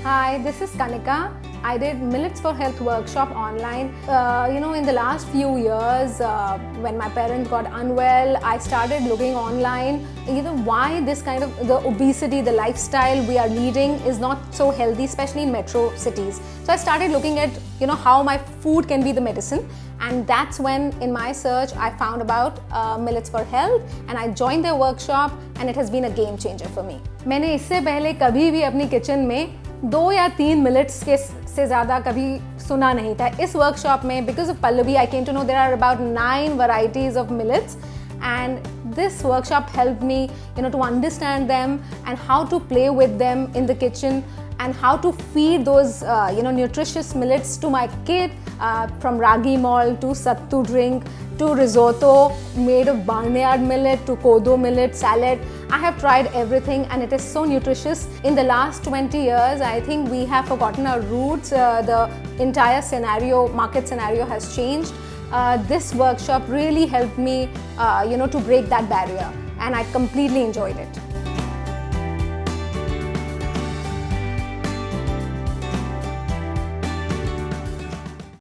Hi, this is Kanika. I did Millets for Health workshop online. In the last few years, when my parents got unwell, I started looking online, why this kind of the obesity, the lifestyle we are leading is not so healthy, especially in metro cities. So I started looking at, how my food can be the medicine. And that's when in my search, I found about Millets for Health and I joined their workshop and it has been a game changer for me. मैंने इससे पहले कभी भी अपनी kitchen में 2 या 3 millets के से ज़्यादा कभी सुना नहीं था. इस वर्कशॉप में because of Pallavi, I came to know there are about 9 varieties of millets, and this workshop helped me, to understand them and how to play with them in the kitchen and how to feed those, nutritious millets to my kid, from ragi malt to sattu drink to risotto made of barnyard millet to kodo millet salad. I have tried everything and it is so nutritious. In the last 20 years, I think we have forgotten our roots. The entire market scenario has changed. This workshop really helped me, to break that barrier, and I completely enjoyed it.